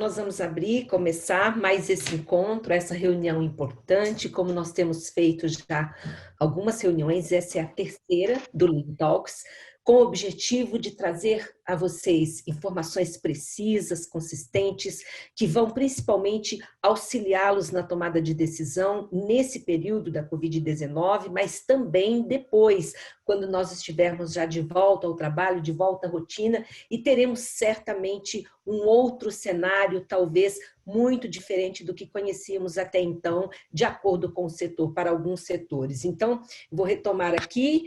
nós vamos começar mais esse encontro, essa reunião importante, como nós temos feito já algumas reuniões, essa é a terceira do Lean Talks, com o objetivo de trazer a vocês informações precisas, consistentes, que vão principalmente auxiliá-los na tomada de decisão nesse período da Covid-19, mas também depois, quando nós estivermos já de volta ao trabalho, de volta à rotina, e teremos certamente um outro cenário, talvez muito diferente do que conhecíamos até então, de acordo com o setor, para alguns setores. Então, vou retomar aqui,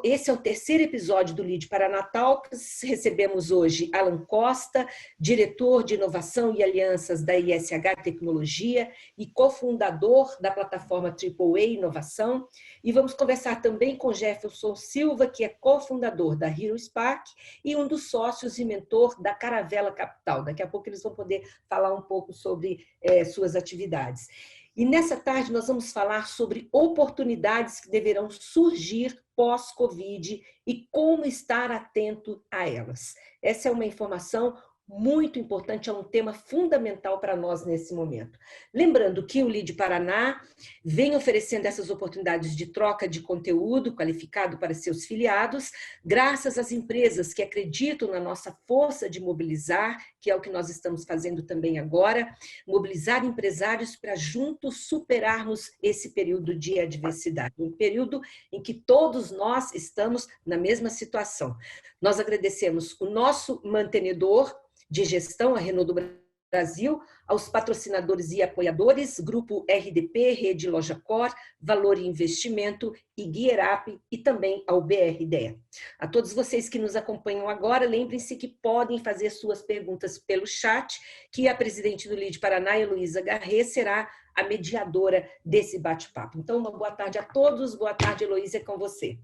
esse é o terceiro episódio do Lead Paraná Talks. Recebemos hoje Alan Costa, diretor de inovação e alianças da ISH Tecnologia e cofundador da plataforma AAA Inovação, e vamos conversar também com Jefferson Silva, que é cofundador da Hero Spark e um dos sócios e mentor da Caravela Capital. Daqui a pouco eles vão poder falar um pouco sobre suas atividades. E nessa tarde nós vamos falar sobre oportunidades que deverão surgir pós-Covid e como estar atento a elas. Essa é uma informação muito importante, é um tema fundamental para nós nesse momento. Lembrando que o Lead Paraná vem oferecendo essas oportunidades de troca de conteúdo qualificado para seus filiados, graças às empresas que acreditam na nossa força de mobilizar, que é o que nós estamos fazendo também agora, mobilizar empresários para juntos superarmos esse período de adversidade, um período em que todos nós estamos na mesma situação. Nós agradecemos o nosso mantenedor de gestão, a Renault do Brasil, aos patrocinadores e apoiadores, Grupo RDP, Rede Loja Cor, Valor e Investimento e Guierap, e também ao BRDE. A todos vocês que nos acompanham agora, lembrem-se que podem fazer suas perguntas pelo chat, que a presidente do Lead Paraná, Heloísa Garret, será a mediadora desse bate-papo. Então, uma boa tarde a todos, boa tarde, Heloísa, é com você.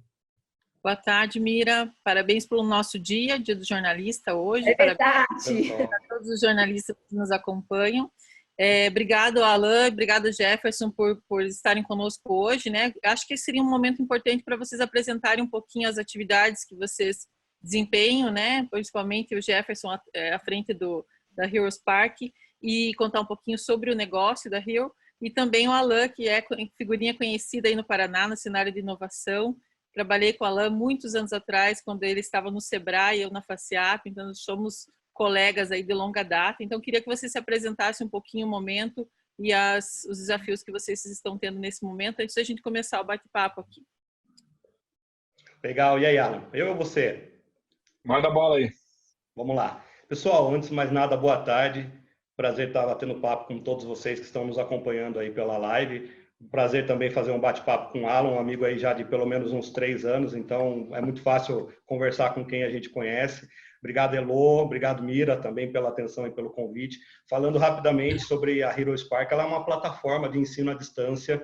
Boa tarde, Mira. Parabéns pelo nosso dia do jornalista hoje. É verdade. Parabéns a todos os jornalistas que nos acompanham. Obrigado, Alan, obrigado, Jefferson, por estarem conosco hoje, né? Acho que seria um momento importante para vocês apresentarem um pouquinho as atividades que vocês desempenham, né? Principalmente o Jefferson à frente da Hero Spark, e contar um pouquinho sobre o negócio da Hero, e também o Alan, que é figurinha conhecida aí no Paraná, no cenário de inovação. Trabalhei com o Alan muitos anos atrás, quando ele estava no Sebrae, eu na FACIAP, então nós somos colegas aí de longa data. Então, queria que você se apresentasse um pouquinho o momento e os desafios que vocês estão tendo nesse momento, antes da gente começar o bate-papo aqui. Legal. E aí, Alan? Eu ou você? Manda a bola aí. Vamos lá. Pessoal, antes de mais nada, boa tarde. Prazer estar batendo papo com todos vocês que estão nos acompanhando aí pela live. Prazer também fazer um bate-papo com o Alan, um amigo aí já de pelo menos uns 3 anos, então é muito fácil conversar com quem a gente conhece. Obrigado, Elo, obrigado, Mira, também pela atenção e pelo convite. Falando rapidamente sobre a Hero Spark, ela é uma plataforma de ensino à distância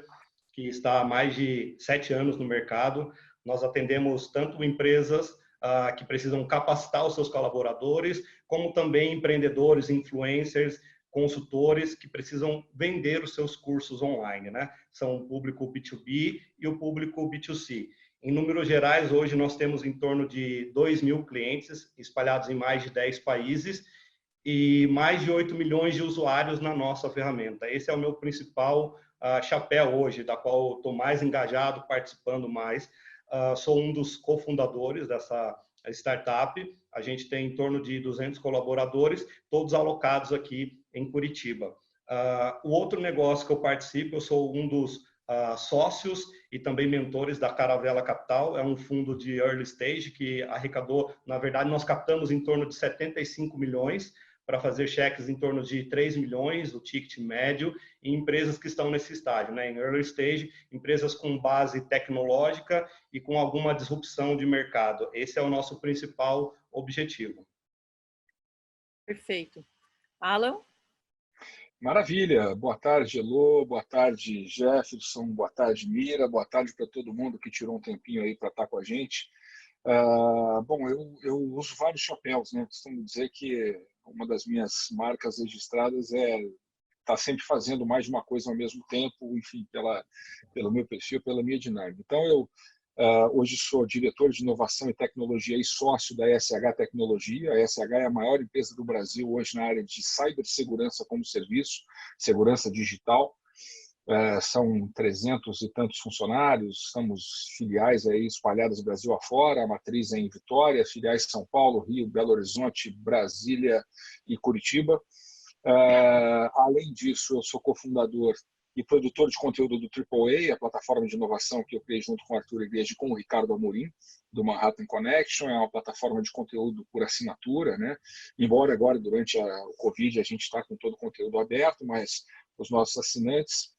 que está há mais de 7 anos no mercado. Nós atendemos tanto empresas que precisam capacitar os seus colaboradores, como também empreendedores, influencers, consultores que precisam vender os seus cursos online, né? São o público B2B e o público B2C. Em números gerais, hoje nós temos em torno de 2.000 clientes espalhados em mais de 10 países e mais de 8 milhões de usuários na nossa ferramenta. Esse é o meu principal chapéu hoje, da qual eu estou mais engajado, participando mais. Sou um dos cofundadores dessa startup. A gente tem em torno de 200 colaboradores, todos alocados aqui em Curitiba. O outro negócio que eu participo, eu sou um dos sócios e também mentores da Caravela Capital, é um fundo de early stage que arrecadou, na verdade, nós captamos em torno de 75 milhões para fazer cheques em torno de 3 milhões, o ticket médio, em empresas que estão nesse estágio, né? Em early stage, empresas com base tecnológica e com alguma disrupção de mercado. Esse é o nosso principal objetivo. Perfeito. Alan? Maravilha. Boa tarde, Elô. Boa tarde, Jefferson. Boa tarde, Mira. Boa tarde para todo mundo que tirou um tempinho aí para estar com a gente. Bom, eu uso vários chapéus, né? Costumo dizer que uma das minhas marcas registradas é estar sempre fazendo mais de uma coisa ao mesmo tempo, enfim, pelo meu perfil, pela minha dinâmica. Então, Hoje sou diretor de inovação e tecnologia e sócio da ESH Tecnologia. A ESH é a maior empresa do Brasil hoje na área de cibersegurança como serviço, segurança digital. São 300 e tantos funcionários, estamos filiais aí espalhadas do Brasil afora, a matriz é em Vitória, filiais em São Paulo, Rio, Belo Horizonte, Brasília e Curitiba. Além disso, eu sou cofundador e produtor de conteúdo do AAA, a plataforma de inovação que eu criei junto com o Arthur Igreja e com o Ricardo Amorim, do Manhattan Connection. É uma plataforma de conteúdo por assinatura, né? Embora agora, durante o Covid, a gente está com todo o conteúdo aberto, mas os nossos assinantes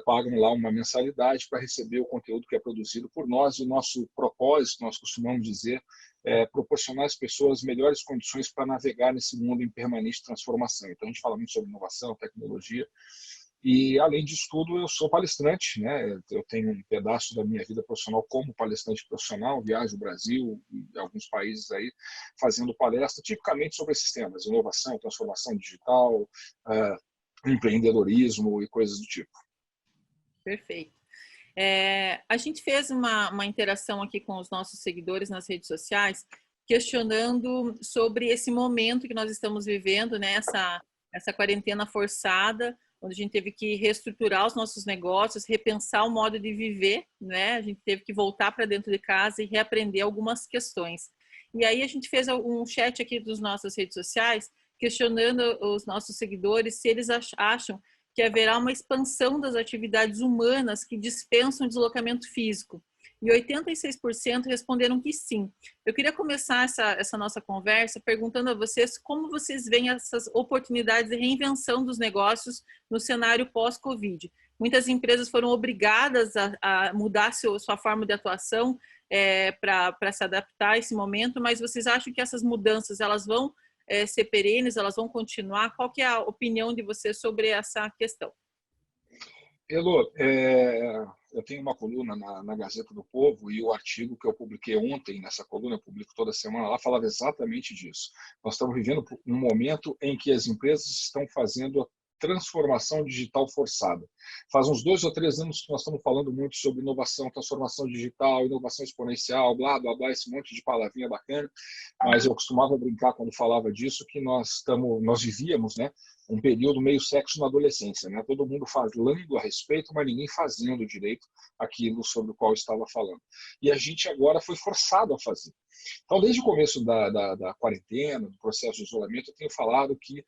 pagam lá uma mensalidade para receber o conteúdo que é produzido por nós. E o nosso propósito, nós costumamos dizer, é proporcionar às pessoas melhores condições para navegar nesse mundo em permanente transformação. Então, a gente fala muito sobre inovação, tecnologia. E, além disso tudo, eu sou palestrante, né? Eu tenho um pedaço da minha vida profissional como palestrante profissional, viajo o Brasil e alguns países aí fazendo palestra, tipicamente sobre esses temas, inovação, transformação digital, empreendedorismo e coisas do tipo. Perfeito. A gente fez uma interação aqui com os nossos seguidores nas redes sociais, questionando sobre esse momento que nós estamos vivendo, né? Essa quarentena forçada, onde a gente teve que reestruturar os nossos negócios, repensar o modo de viver, né? A gente teve que voltar para dentro de casa e reaprender algumas questões. E aí a gente fez um chat aqui dos nossas redes sociais, questionando os nossos seguidores se eles acham que haverá uma expansão das atividades humanas que dispensam deslocamento físico. E 86% responderam que sim. Eu queria começar essa nossa conversa perguntando a vocês como vocês veem essas oportunidades de reinvenção dos negócios no cenário pós-Covid. Muitas empresas foram obrigadas a mudar sua forma de atuação para se adaptar a esse momento, mas vocês acham que essas mudanças elas vão ser perenes, elas vão continuar? Qual que é a opinião de você sobre essa questão? Elô, eu tenho uma coluna na Gazeta do Povo e o artigo que eu publiquei ontem nessa coluna, eu publico toda semana lá, falava exatamente disso. Nós estamos vivendo um momento em que as empresas estão fazendo a transformação digital forçada. Faz uns 2 ou 3 anos que nós estamos falando muito sobre inovação, transformação digital, inovação exponencial, blá, blá, blá, esse monte de palavrinha bacana, mas eu costumava brincar quando falava disso que nós vivíamos, né, um período meio sexo na adolescência, né? Todo mundo falando a respeito, mas ninguém fazendo direito aquilo sobre o qual estava falando. E a gente agora foi forçado a fazer. Então, desde o começo da quarentena, do processo de isolamento, eu tenho falado que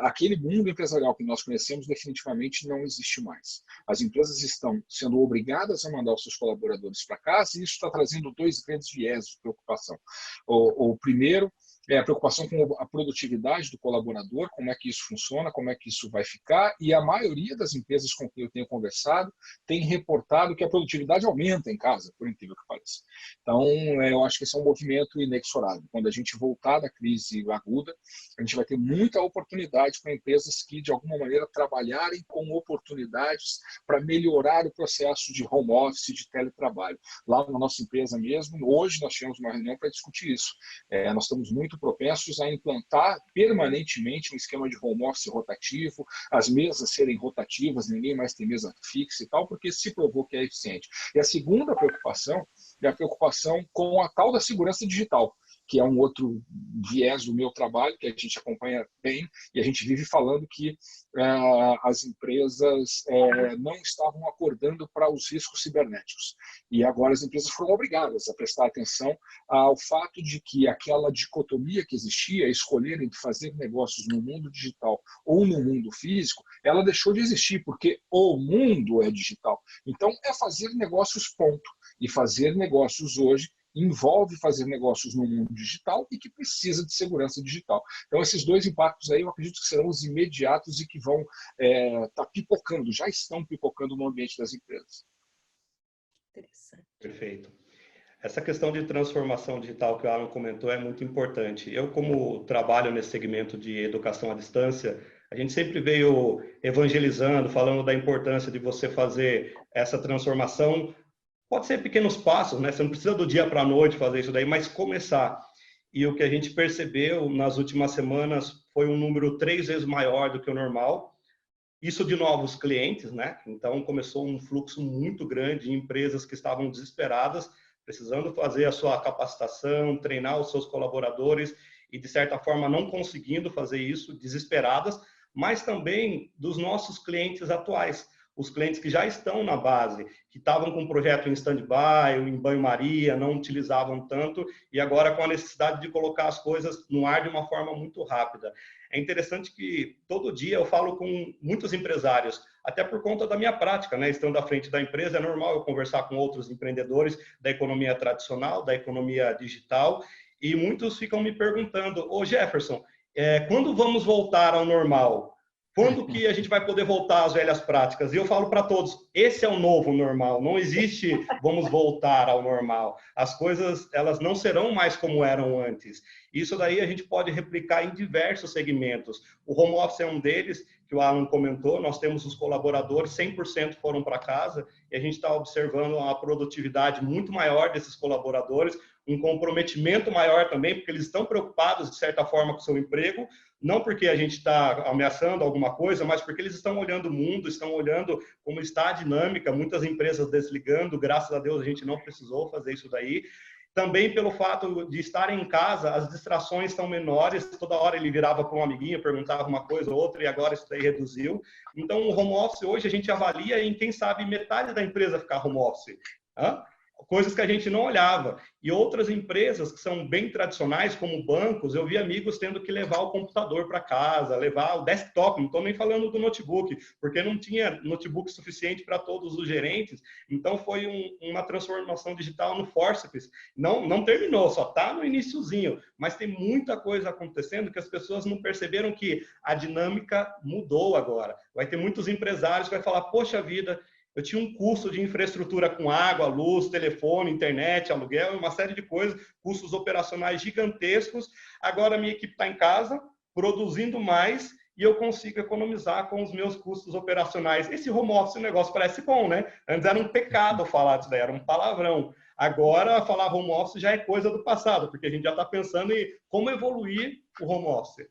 aquele mundo empresarial que nós conhecemos definitivamente não existe mais. As empresas estão sendo obrigadas a mandar os seus colaboradores para casa e isso está trazendo 2 grandes viés de preocupação. O primeiro é a preocupação com a produtividade do colaborador, como é que isso funciona, como é que isso vai ficar, e a maioria das empresas com quem eu tenho conversado tem reportado que a produtividade aumenta em casa, por incrível que pareça. Então, eu acho que esse é um movimento inexorável. Quando a gente voltar da crise aguda, a gente vai ter muita oportunidade para empresas que, de alguma maneira, trabalharem com oportunidades para melhorar o processo de home office, de teletrabalho. Lá na nossa empresa mesmo, hoje nós tivemos uma reunião para discutir isso. Nós estamos muito propensos a implantar permanentemente um esquema de home office rotativo, as mesas serem rotativas, ninguém mais tem mesa fixa e tal, porque se provou que é eficiente. E a segunda preocupação é a preocupação com a tal da segurança digital, que é um outro viés do meu trabalho, que a gente acompanha bem, e a gente vive falando que as empresas não estavam acordando para os riscos cibernéticos. E agora as empresas foram obrigadas a prestar atenção ao fato de que aquela dicotomia que existia, escolher entre fazer negócios no mundo digital ou no mundo físico, ela deixou de existir, porque o mundo é digital. Então, é fazer negócios, ponto. E fazer negócios hoje envolve fazer negócios no mundo digital e que precisa de segurança digital. Então, esses 2 impactos aí, eu acredito que serão os imediatos e que vão estar pipocando, já estão pipocando no ambiente das empresas. Interessante. Perfeito. Essa questão de transformação digital que o Alan comentou é muito importante. Eu, como trabalho nesse segmento de educação à distância, a gente sempre veio evangelizando, falando da importância de você fazer essa transformação. Pode ser pequenos passos, né? Você não precisa do dia para a noite fazer isso daí, mas começar. E o que a gente percebeu nas últimas semanas foi um número 3 vezes maior do que o normal isso de novos clientes, né? Então começou um fluxo muito grande de empresas que estavam desesperadas, precisando fazer a sua capacitação, treinar os seus colaboradores e, de certa forma, não conseguindo fazer isso, desesperadas, mas também dos nossos clientes atuais, os clientes que já estão na base, que estavam com o projeto em stand-by, em banho-maria, não utilizavam tanto, e agora com a necessidade de colocar as coisas no ar de uma forma muito rápida. É interessante que todo dia eu falo com muitos empresários, até por conta da minha prática, né? Estando à frente da empresa, é normal eu conversar com outros empreendedores da economia tradicional, da economia digital, e muitos ficam me perguntando: ô Jefferson, quando vamos voltar ao normal? Quando que a gente vai poder voltar às velhas práticas? E eu falo para todos, esse é o novo normal, não existe vamos voltar ao normal. As coisas, elas não serão mais como eram antes. Isso daí a gente pode replicar em diversos segmentos. O home office é um deles, que o Alan comentou, nós temos os colaboradores, 100% foram para casa, e a gente está observando uma produtividade muito maior desses colaboradores, um comprometimento maior também, porque eles estão preocupados, de certa forma, com o seu emprego, não porque a gente está ameaçando alguma coisa, mas porque eles estão olhando o mundo, estão olhando como está a dinâmica, muitas empresas desligando, graças a Deus a gente não precisou fazer isso daí. Também pelo fato de estarem em casa, as distrações estão menores, toda hora ele virava para um amiguinho, perguntava uma coisa ou outra, e agora isso daí reduziu. Então, o home office hoje a gente avalia em, quem sabe, metade da empresa ficar home office. Coisas que a gente não olhava. E outras empresas que são bem tradicionais, como bancos, eu vi amigos tendo que levar o computador para casa, levar o desktop, não estou nem falando do notebook, porque não tinha notebook suficiente para todos os gerentes. Então, foi uma transformação digital no forceps. Não terminou, só está no iniciozinho, mas tem muita coisa acontecendo que as pessoas não perceberam que a dinâmica mudou agora. Vai ter muitos empresários que vão falar, poxa vida, eu tinha um custo de infraestrutura com água, luz, telefone, internet, aluguel, uma série de coisas, custos operacionais gigantescos. Agora a minha equipe está em casa, produzindo mais, e eu consigo economizar com os meus custos operacionais. Esse home office, o negócio parece bom, né? Antes era um pecado falar disso daí, era um palavrão. Agora, falar home office já é coisa do passado, porque a gente já está pensando em como evoluir o home office.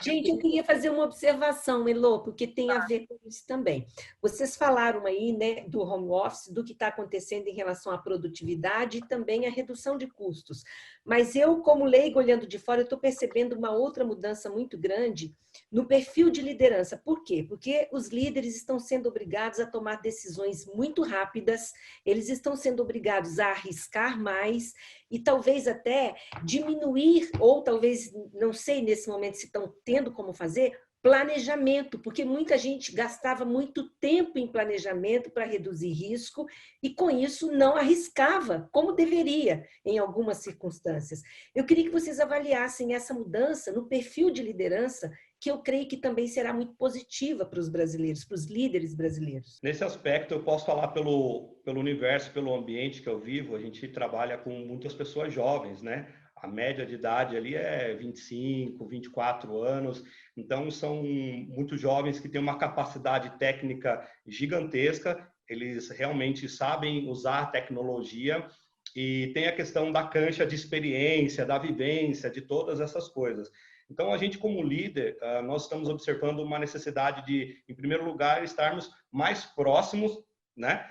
Gente, eu queria fazer uma observação, Elô, porque tem a ver com isso também. Vocês falaram aí, né, do home office, do que está acontecendo em relação à produtividade e também à redução de custos. Mas eu, como leigo, olhando de fora, estou percebendo uma outra mudança muito grande no perfil de liderança. Por quê? Porque os líderes estão sendo obrigados a tomar decisões muito rápidas, eles estão sendo obrigados a arriscar mais e talvez até diminuir, ou talvez, não sei nesse momento se estão tendo como fazer, planejamento, porque muita gente gastava muito tempo em planejamento para reduzir risco e com isso não arriscava, como deveria em algumas circunstâncias. Eu queria que vocês avaliassem essa mudança no perfil de liderança, que eu creio que também será muito positiva para os brasileiros, para os líderes brasileiros. Nesse aspecto, eu posso falar pelo universo, pelo ambiente que eu vivo. A gente trabalha com muitas pessoas jovens, né? A média de idade ali é 25, 24 anos. Então, são muito jovens que têm uma capacidade técnica gigantesca. Eles realmente sabem usar a tecnologia e tem a questão da cancha de experiência, da vivência, de todas essas coisas. Então, a gente, como líder, nós estamos observando uma necessidade de, em primeiro lugar, estarmos mais próximos, né?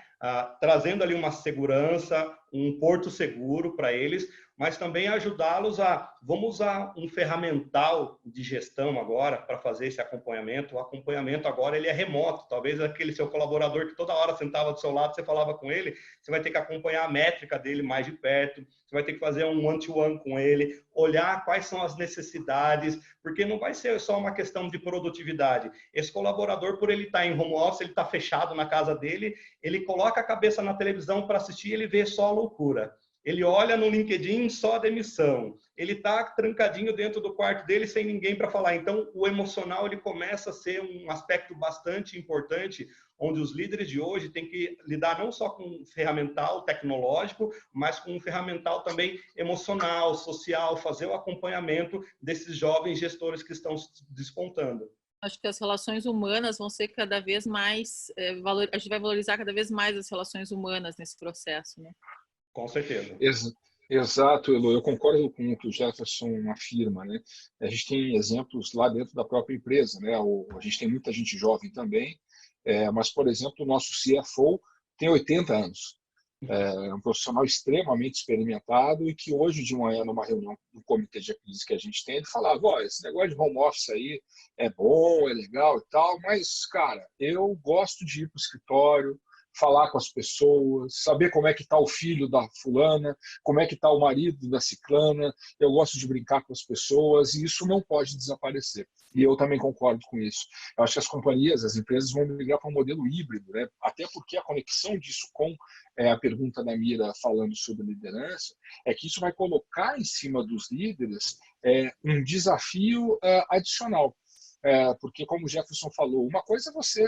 Trazendo ali uma segurança, um porto seguro para eles, mas também ajudá-los vamos usar um ferramental de gestão agora para fazer esse acompanhamento. O acompanhamento agora ele é remoto. Talvez aquele seu colaborador que toda hora sentava do seu lado, você falava com ele, você vai ter que acompanhar a métrica dele mais de perto, você vai ter que fazer um one-to-one com ele, olhar quais são as necessidades, porque não vai ser só uma questão de produtividade. Esse colaborador, por ele estar em home office, ele está fechado na casa dele, ele coloca a cabeça na televisão para assistir, ele vê só a loucura. Ele olha no LinkedIn só a demissão. Ele está trancadinho dentro do quarto dele sem ninguém para falar. Então, o emocional ele começa a ser um aspecto bastante importante, onde os líderes de hoje têm que lidar não só com um ferramental tecnológico, mas com um ferramental também emocional, social, fazer o acompanhamento desses jovens gestores que estão despontando. Acho que as relações humanas vão ser cada vez mais... a gente vai valorizar cada vez mais as relações humanas nesse processo, né? Com certeza. Exato, Elo, eu concordo com o que o Jefferson afirma, né? A gente tem exemplos lá dentro da própria empresa, né? A gente tem muita gente jovem também, mas, por exemplo, o nosso CFO tem 80 anos. É um profissional extremamente experimentado e que hoje de manhã, numa reunião do comitê de crise que a gente tem, ele falava, ó, esse negócio de home office aí é bom, é legal e tal, mas, cara, eu gosto de ir para o escritório, falar com as pessoas, saber como é que está o filho da fulana, como é que está o marido da ciclana, eu gosto de brincar com as pessoas e isso não pode desaparecer. E eu também concordo com isso. Eu acho que as companhias, as empresas vão migrar para um modelo híbrido, né? Até porque a conexão disso com a pergunta da Mira falando sobre liderança, é que isso vai colocar em cima dos líderes um desafio adicional. Porque, como o Jefferson falou, uma coisa é você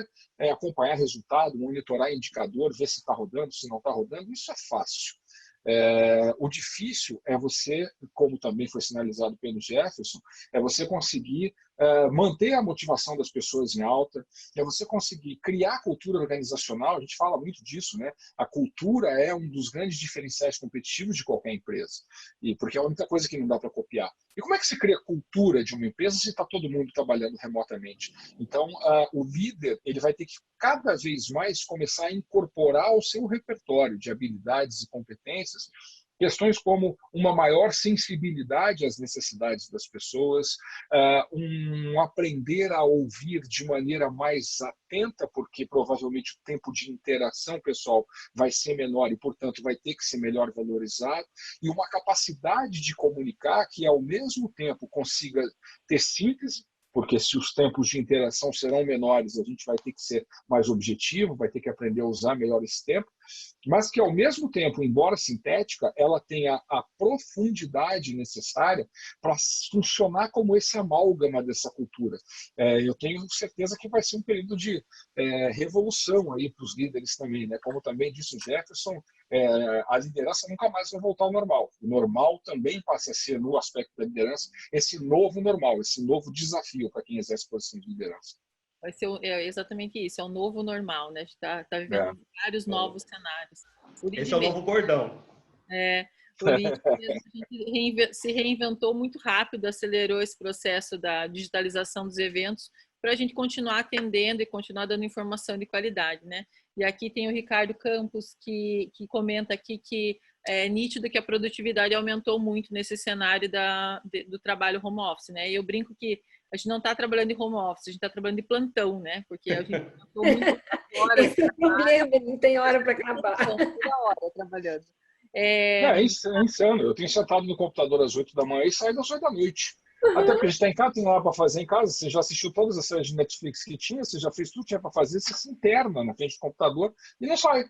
acompanhar resultado, monitorar indicador, ver se está rodando, se não está rodando, isso é fácil. O difícil é você, como também foi sinalizado pelo Jefferson, é você conseguir manter a motivação das pessoas em alta, é você conseguir criar cultura organizacional, a gente fala muito disso, né? A cultura é um dos grandes diferenciais competitivos de qualquer empresa, porque é a única coisa que não dá para copiar. E como é que se cria cultura de uma empresa se está todo mundo trabalhando remotamente? Então, o líder ele vai ter que cada vez mais começar a incorporar ao seu repertório de habilidades e competências questões como uma maior sensibilidade às necessidades das pessoas, um aprender a ouvir de maneira mais atenta, porque provavelmente o tempo de interação pessoal vai ser menor e, portanto, vai ter que ser melhor valorizado, e uma capacidade de comunicar que, ao mesmo tempo, consiga ter síntese, porque se os tempos de interação serão menores, a gente vai ter que ser mais objetivo, vai ter que aprender a usar melhor esse tempo, mas que, ao mesmo tempo, embora sintética, ela tenha a profundidade necessária para funcionar como esse amálgama dessa cultura. Eu tenho certeza que vai ser um período de revolução aí para os líderes também, né? Como também disse o Jefferson, a liderança nunca mais vai voltar ao normal. O normal também passa a ser, no aspecto da liderança, esse novo normal, esse novo desafio para quem exerce posição de liderança. Vai ser exatamente isso, é o novo normal, né? A gente está vivendo vários novos cenários. Esse é o novo bordão. Por isso a gente se reinventou muito rápido, acelerou esse processo da digitalização dos eventos para a gente continuar atendendo e continuar dando informação de qualidade, né? E aqui tem o Ricardo Campos, que comenta aqui que é nítido que a produtividade aumentou muito nesse cenário do trabalho home office, né? E eu brinco que a gente não está trabalhando em home office, a gente está trabalhando de plantão, né? Porque a gente passou muitas horas. Esse é o problema, não tem hora para acabar. Toda hora trabalhando. É insano. Eu tenho sentado no computador às 8 da manhã e saio às 8 da noite. Até porque a gente está em casa, tem nada para fazer em casa. Você já assistiu todas as séries de Netflix que tinha, você já fez tudo que tinha para fazer, você se interna na frente do computador e não sai.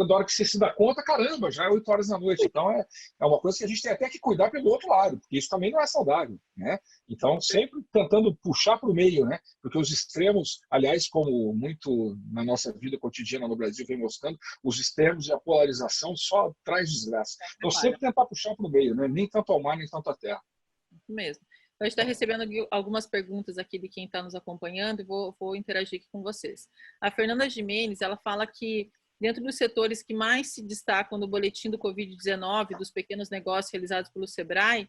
Da hora que você se dá conta, caramba, já é 8 horas da noite. Então é uma coisa que a gente tem até que cuidar pelo outro lado, porque isso também não é saudável, né? Então, sempre tentando puxar para o meio, né? Porque os extremos, aliás, como muito na nossa vida cotidiana no Brasil vem mostrando, os extremos e a polarização só traz desgraça. Então, sempre tentar puxar para o meio, né? Nem tanto ao mar, nem tanto à terra. Isso mesmo. A gente está recebendo algumas perguntas aqui de quem está nos acompanhando e vou interagir aqui com vocês. A Fernanda Jimenez, ela fala que dentro dos setores que mais se destacam no boletim do Covid-19, dos pequenos negócios realizados pelo Sebrae,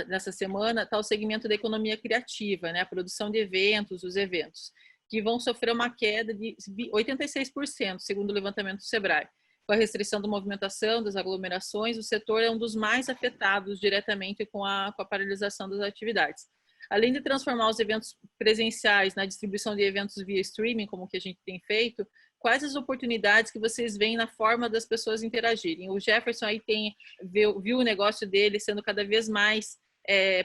nessa semana, está o segmento da economia criativa, né? A produção de eventos, os eventos, que vão sofrer uma queda de 86%, segundo o levantamento do Sebrae. Com a restrição da movimentação, das aglomerações, o setor é um dos mais afetados diretamente com a paralisação das atividades. Além de transformar os eventos presenciais na distribuição de eventos via streaming, como que a gente tem feito, quais as oportunidades que vocês veem na forma das pessoas interagirem? O Jefferson aí viu o negócio dele sendo cada vez mais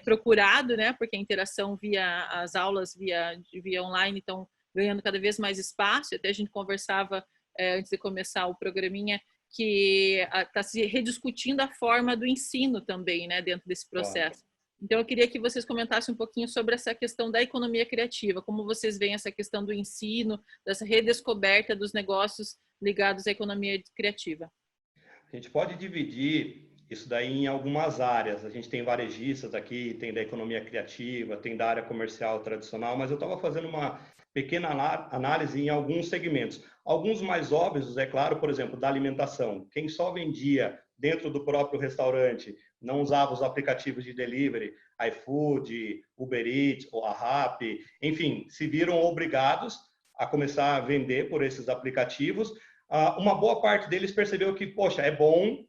procurado, né? Porque a interação via as aulas via online estão ganhando cada vez mais espaço. Até a gente conversava antes de começar o programinha, que está se rediscutindo a forma do ensino também, né, dentro desse processo. Então, eu queria que vocês comentassem um pouquinho sobre essa questão da economia criativa, como vocês veem essa questão do ensino, dessa redescoberta dos negócios ligados à economia criativa. A gente pode dividir isso daí em algumas áreas. A gente tem varejistas aqui, tem da economia criativa, tem da área comercial tradicional, mas eu estava fazendo uma pequena análise em alguns segmentos. Alguns mais óbvios, é claro, por exemplo, da alimentação. Quem só vendia dentro do próprio restaurante, não usava os aplicativos de delivery, iFood, Uber Eats ou a Rappi, enfim, se viram obrigados a começar a vender por esses aplicativos. Uma boa parte deles percebeu que, poxa, é bom,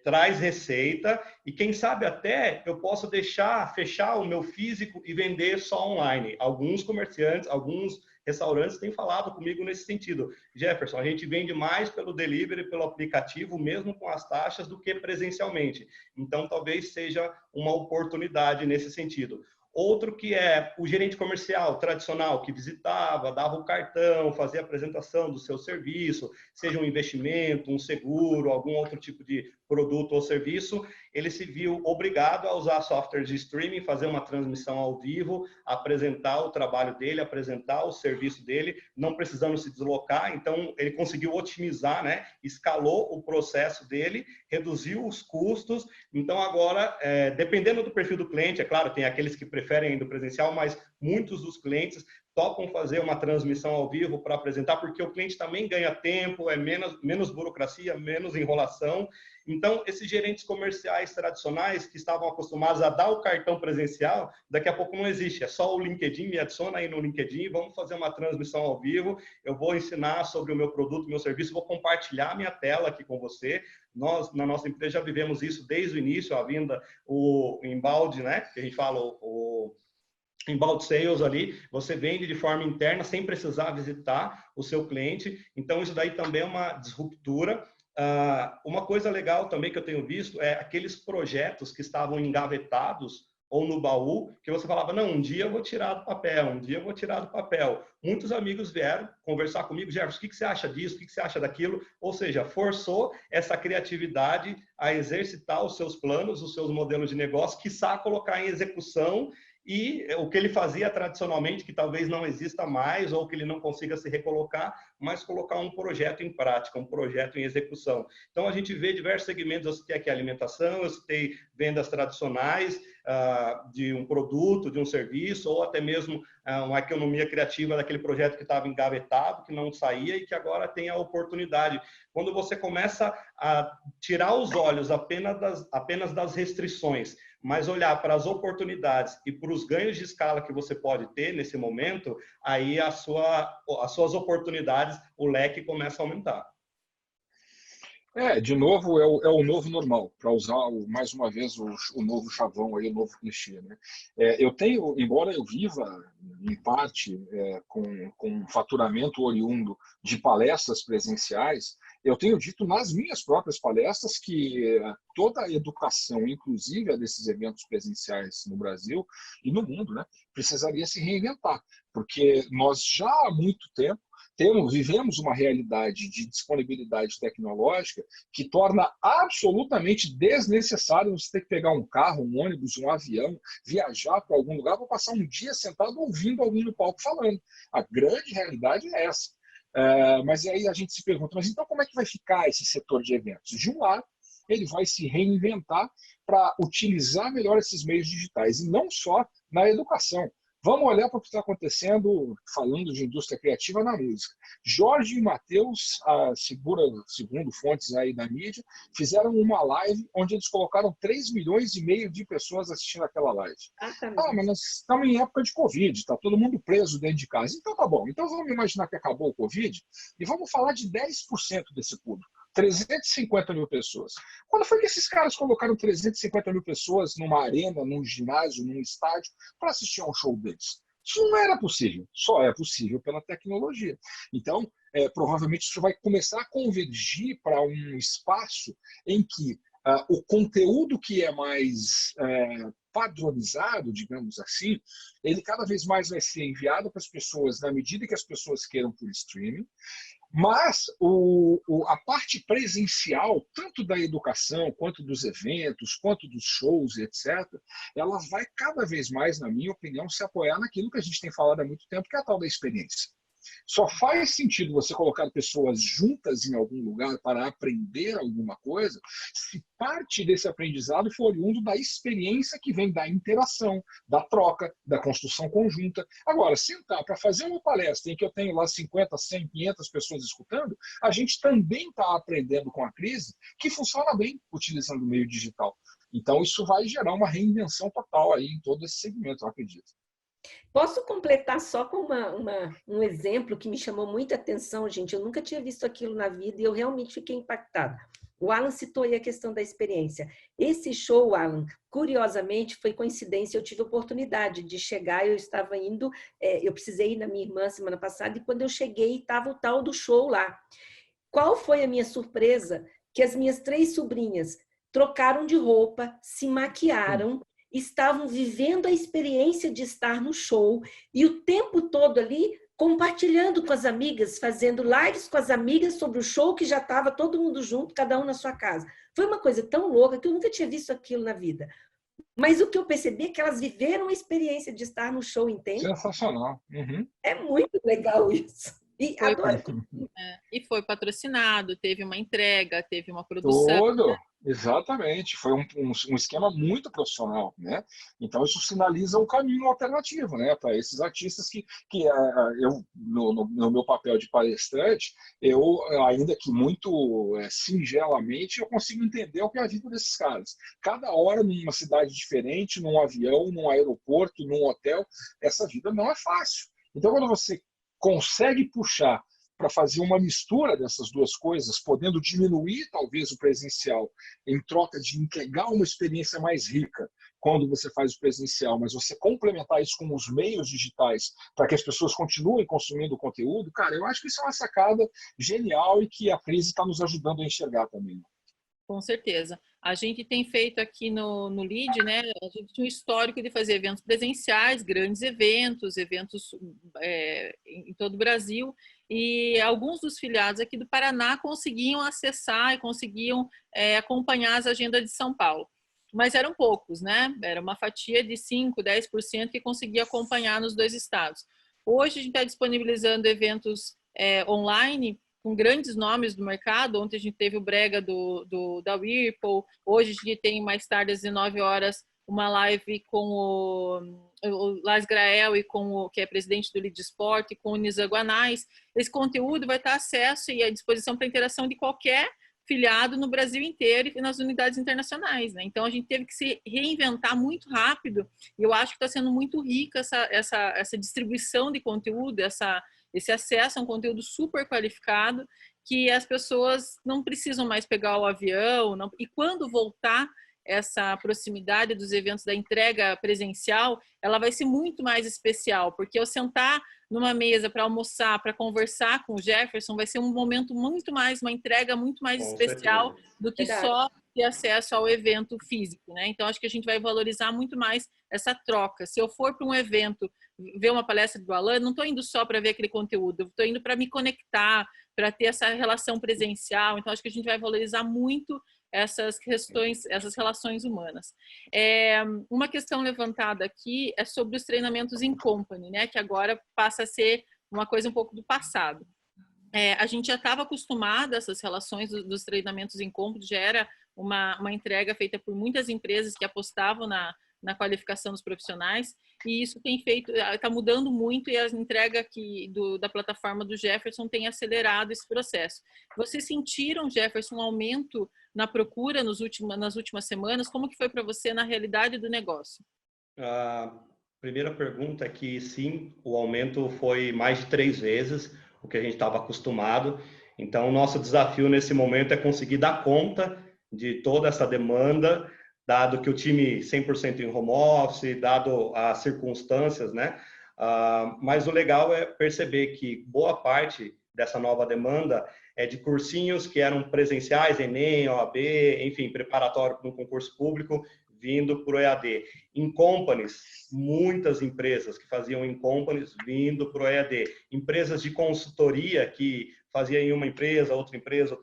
traz receita e quem sabe até eu posso fechar o meu físico e vender só online. Alguns comerciantes, alguns restaurantes têm falado comigo nesse sentido. Jefferson, a gente vende mais pelo delivery, pelo aplicativo, mesmo com as taxas, do que presencialmente. Então, talvez seja uma oportunidade nesse sentido. Outro que é o gerente comercial tradicional, que visitava, dava o cartão, fazia a apresentação do seu serviço, seja um investimento, um seguro, algum outro tipo de produto ou serviço, ele se viu obrigado a usar softwares de streaming, fazer uma transmissão ao vivo, apresentar o trabalho dele, apresentar o serviço dele, não precisando se deslocar. Então, ele conseguiu otimizar, né? Escalou o processo dele, reduziu os custos. Então, agora, dependendo do perfil do cliente, é claro, tem aqueles que preferem ainda o presencial, mas muitos dos clientes topam fazer uma transmissão ao vivo para apresentar, porque o cliente também ganha tempo, é menos burocracia, menos enrolação. Então, esses gerentes comerciais tradicionais que estavam acostumados a dar o cartão presencial, daqui a pouco não existe, é só o LinkedIn, me adiciona aí no LinkedIn, vamos fazer uma transmissão ao vivo, eu vou ensinar sobre o meu produto, meu serviço, vou compartilhar minha tela aqui com você. Nós, na nossa empresa, já vivemos isso desde o início, a vinda, o embalde, né, que a gente fala, o inbound sales ali, você vende de forma interna sem precisar visitar o seu cliente. Então, isso daí também é uma disruptura. Uma coisa legal também que eu tenho visto é aqueles projetos que estavam engavetados ou no baú, que você falava, não, um dia eu vou tirar do papel, um dia eu vou tirar do papel. Muitos amigos vieram conversar comigo, Jefferson, o que você acha disso, o que você acha daquilo? Ou seja, forçou essa criatividade a exercitar os seus planos, os seus modelos de negócio, quiçá colocar em execução. E o que ele fazia tradicionalmente, que talvez não exista mais, ou que ele não consiga se recolocar, mas colocar um projeto em prática, um projeto em execução. Então, a gente vê diversos segmentos, eu citei aqui alimentação, eu citei vendas tradicionais de um produto, de um serviço, ou até mesmo uma economia criativa daquele projeto que estava engavetado, que não saía e que agora tem a oportunidade. Quando você começa a tirar os olhos apenas das restrições, mas olhar para as oportunidades e para os ganhos de escala que você pode ter nesse momento, aí as suas oportunidades, o leque começa a aumentar. De novo, é o novo normal, para usar mais uma vez o novo chavão, aí, o novo clichê. Né? Eu tenho, embora eu viva, em parte, com um faturamento oriundo de palestras presenciais, eu tenho dito nas minhas próprias palestras que toda a educação, inclusive a desses eventos presenciais no Brasil e no mundo, né, precisaria se reinventar, porque nós já há muito tempo vivemos uma realidade de disponibilidade tecnológica que torna absolutamente desnecessário você ter que pegar um carro, um ônibus, um avião, viajar para algum lugar para passar um dia sentado ouvindo alguém no palco falando. A grande realidade é essa. Mas aí a gente se pergunta, mas então como é que vai ficar esse setor de eventos? De um lado, ele vai se reinventar para utilizar melhor esses meios digitais, e não só na educação. Vamos olhar para o que está acontecendo, falando de indústria criativa na música. Jorge e Mateus, segundo fontes aí da mídia, fizeram uma live onde eles colocaram 3,5 milhões de pessoas assistindo aquela live. Mas nós estamos em época de Covid, está todo mundo preso dentro de casa. Então tá bom, então vamos imaginar que acabou o Covid e vamos falar de 10% desse público. 350 mil pessoas. Quando foi que esses caras colocaram 350 mil pessoas numa arena, num ginásio, num estádio, para assistir a um show deles? Isso não era possível, só é possível pela tecnologia. Então, provavelmente isso vai começar a convergir para um espaço em que o conteúdo que é mais padronizado, digamos assim, ele cada vez mais vai ser enviado para as pessoas na medida que as pessoas queiram por streaming. Mas a parte presencial, tanto da educação, quanto dos eventos, quanto dos shows, etc., ela vai cada vez mais, na minha opinião, se apoiar naquilo que a gente tem falado há muito tempo, que é a tal da experiência. Só faz sentido você colocar pessoas juntas em algum lugar para aprender alguma coisa se parte desse aprendizado for oriundo da experiência que vem da interação, da troca, da construção conjunta. Agora, sentar para fazer uma palestra em que eu tenho lá 50, 100, 500 pessoas escutando, a gente também está aprendendo com a crise que funciona bem utilizando o meio digital. Então, isso vai gerar uma reinvenção total aí em todo esse segmento, eu acredito. Posso completar só com um exemplo que me chamou muita atenção, gente. Eu nunca tinha visto aquilo na vida e eu realmente fiquei impactada. O Alan citou aí a questão da experiência. Esse show, Alan, curiosamente, foi coincidência. Eu tive a oportunidade de chegar, eu estava indo, eu precisei ir na minha irmã semana passada, e quando eu cheguei, estava o tal do show lá. Qual foi a minha surpresa? Que as minhas 3 sobrinhas trocaram de roupa, se maquiaram, estavam vivendo a experiência de estar no show e o tempo todo ali compartilhando com as amigas, fazendo lives com as amigas sobre o show que já estava todo mundo junto, cada um na sua casa. Foi uma coisa tão louca que eu nunca tinha visto aquilo na vida. Mas o que eu percebi é que elas viveram a experiência de estar no show, entende? Sensacional. Uhum. É muito legal isso. E adoro. E foi patrocinado, teve uma entrega, teve uma produção. Todo, exatamente. Foi um esquema muito profissional, né? Então isso sinaliza um caminho alternativo, né? Para esses artistas que eu no meu papel de palestrante, eu ainda que muito singelamente eu consigo entender o que é a vida desses caras. Cada hora numa cidade diferente, num avião, num aeroporto, num hotel, essa vida não é fácil. Então quando você consegue puxar para fazer uma mistura dessas duas coisas, podendo diminuir talvez o presencial em troca de entregar uma experiência mais rica quando você faz o presencial, mas você complementar isso com os meios digitais para que as pessoas continuem consumindo o conteúdo, cara, eu acho que isso é uma sacada genial e que a crise está nos ajudando a enxergar também. Com certeza. A gente tem feito aqui no LEAD, né? A gente tinha um histórico de fazer eventos presenciais, grandes eventos em todo o Brasil, e alguns dos filiados aqui do Paraná conseguiam acessar e conseguiam acompanhar as agendas de São Paulo. Mas eram poucos, né? Era uma fatia de 5%, 10% que conseguia acompanhar nos 2 estados. Hoje a gente está disponibilizando eventos online com grandes nomes do mercado. Ontem a gente teve o Brega da Whirlpool, hoje a gente tem mais tarde às 19 horas uma live com o Lars Grael e que é presidente do Lead Sport, e com o Nizam Guanais. Esse conteúdo vai estar acesso e à disposição para interação de qualquer filiado no Brasil inteiro e nas unidades internacionais, né? Então a gente teve que se reinventar muito rápido, e eu acho que está sendo muito rica essa distribuição de conteúdo, esse acesso a um conteúdo super qualificado, que as pessoas não precisam mais pegar o avião, e quando voltar essa proximidade dos eventos da entrega presencial, ela vai ser muito mais especial, porque eu sentar numa mesa para almoçar, para conversar com o Jefferson, vai ser um momento muito mais, uma entrega muito mais especial do que só ter acesso ao evento físico, né? Então, acho que a gente vai valorizar muito mais essa troca. Se eu for para um evento, ver uma palestra do Alan, não estou indo só para ver aquele conteúdo, estou indo para me conectar, para ter essa relação presencial. Então, acho que a gente vai valorizar muito essas questões, essas relações humanas. Uma questão levantada aqui é sobre os treinamentos in company, né? Que agora passa a ser uma coisa um pouco do passado. A gente já estava acostumado a essas relações dos treinamentos in company, já era uma entrega feita por muitas empresas que apostavam na qualificação dos profissionais, e isso tem feito, está mudando muito, e a entrega aqui da plataforma do Jefferson tem acelerado esse processo. Vocês sentiram, Jefferson, um aumento na procura nas últimas semanas? Como que foi para você na realidade do negócio? A primeira pergunta é que sim, o aumento foi mais de 3 vezes o que a gente estava acostumado. Então, o nosso desafio nesse momento é conseguir dar conta de toda essa demanda, dado que o time 100% em home office, dado as circunstâncias, né? Mas o legal é perceber que boa parte dessa nova demanda é de cursinhos que eram presenciais, Enem, OAB, enfim, preparatório para um concurso público, vindo para o EAD. In companies, muitas empresas que faziam in companies vindo para o EAD. Empresas de consultoria que faziam em uma empresa, outra empresa,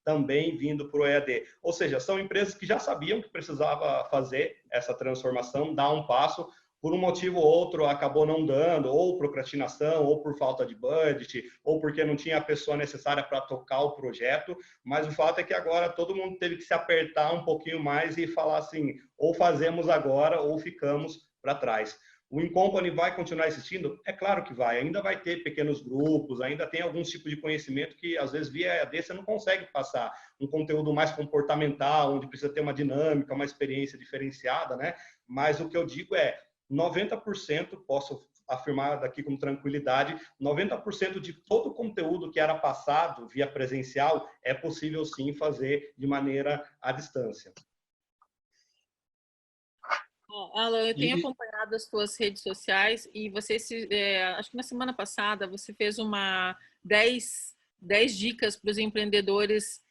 também vindo para o EAD. Ou seja, são empresas que já sabiam que precisava fazer essa transformação, dar um passo, por um motivo ou outro acabou não dando, ou procrastinação, ou por falta de budget, ou porque não tinha a pessoa necessária para tocar o projeto, mas o fato é que agora todo mundo teve que se apertar um pouquinho mais e falar assim, ou fazemos agora, ou ficamos para trás. O Incompany vai continuar existindo? É claro que vai. Ainda vai ter pequenos grupos, ainda tem alguns tipos de conhecimento que, às vezes, via EAD você não consegue passar. Um conteúdo mais comportamental, onde precisa ter uma dinâmica, uma experiência diferenciada, né? Mas o que eu digo é, 90%, posso afirmar daqui com tranquilidade, 90% de todo o conteúdo que era passado via presencial é possível, sim, fazer de maneira à distância. Alan, eu tenho acompanhado as tuas redes sociais e você, acho que na semana passada, você fez 10 dicas para os empreendedores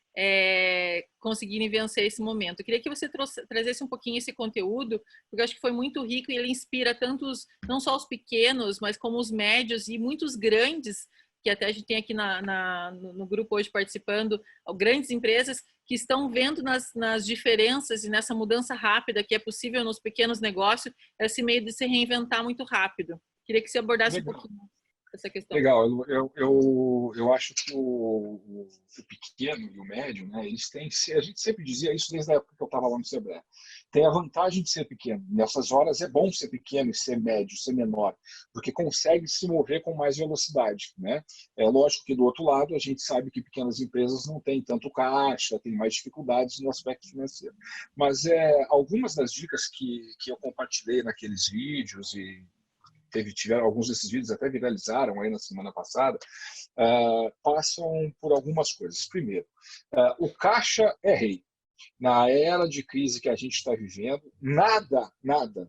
conseguirem vencer esse momento. Eu queria que você trazesse um pouquinho esse conteúdo, porque eu acho que foi muito rico e ele inspira tantos, não só os pequenos, mas como os médios e muitos grandes, que até a gente tem aqui no grupo hoje participando, grandes empresas que estão vendo nas diferenças e nessa mudança rápida que é possível nos pequenos negócios, esse meio de se reinventar muito rápido. Queria que você abordasse um pouquinho essa questão. Legal, eu acho que o pequeno e o médio, né, eles têm que ser, a gente sempre dizia isso desde a época que eu estava lá no Sebrae, tem a vantagem de ser pequeno. Nessas horas é bom ser pequeno e ser médio, ser menor, porque consegue se mover com mais velocidade, né? É lógico que do outro lado a gente sabe que pequenas empresas não têm tanto caixa, têm mais dificuldades no aspecto financeiro. Mas algumas das dicas que eu compartilhei naqueles vídeos e tiveram alguns desses vídeos até viralizaram aí na semana passada, passam por algumas coisas. Primeiro, o caixa é rei. Na era de crise que a gente está vivendo, nada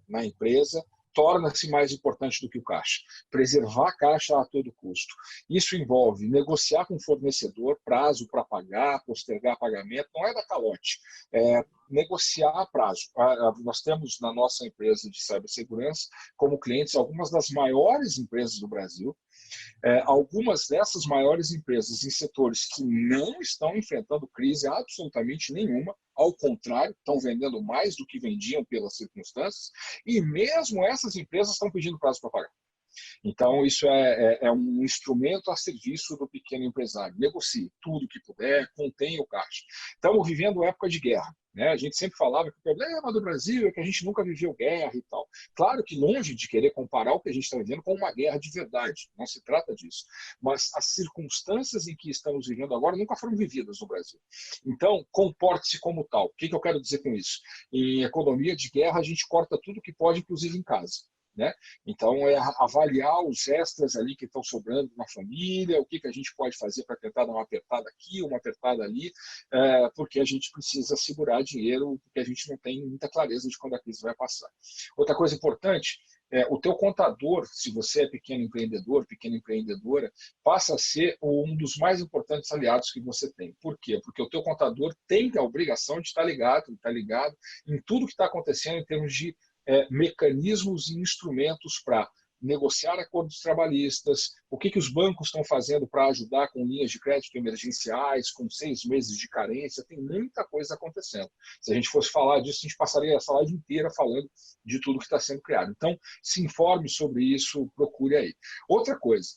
na empresa torna-se mais importante do que o caixa. Preservar a caixa a todo custo. Isso envolve negociar com o fornecedor, prazo para pagar, postergar pagamento, não é dar calote. Negociar prazo. Nós temos na nossa empresa de cibersegurança como clientes algumas das maiores empresas do Brasil. Algumas dessas maiores empresas em setores que não estão enfrentando crise absolutamente nenhuma, ao contrário, estão vendendo mais do que vendiam pelas circunstâncias, e mesmo essas empresas estão pedindo prazo para pagar. Então, isso é um instrumento a serviço do pequeno empresário. Negocie tudo que puder, contenha o caixa. Estamos vivendo época de guerra, né? A gente sempre falava que o problema do Brasil é que a gente nunca viveu guerra e tal. Claro que longe de querer comparar o que a gente está vivendo com uma guerra de verdade, não se trata disso. Mas as circunstâncias em que estamos vivendo agora nunca foram vividas no Brasil. Então, comporte-se como tal. O que eu quero dizer com isso? Em economia de guerra, a gente corta tudo que pode, inclusive em casa. Né? Então, avaliar os extras ali que estão sobrando na família, o que a gente pode fazer para tentar dar uma apertada aqui, uma apertada ali, porque a gente precisa segurar dinheiro, porque a gente não tem muita clareza de quando a crise vai passar. Outra coisa importante, o teu contador, se você é pequeno empreendedor, pequena empreendedora, passa a ser um dos mais importantes aliados que você tem. Por quê? Porque o teu contador tem a obrigação de estar ligado em tudo que está acontecendo em termos de mecanismos e instrumentos para negociar acordos trabalhistas, o que os bancos estão fazendo para ajudar com linhas de crédito emergenciais, com 6 meses de carência, tem muita coisa acontecendo. Se a gente fosse falar disso, a gente passaria essa live inteira falando de tudo que está sendo criado. Então, se informe sobre isso, procure aí. Outra coisa,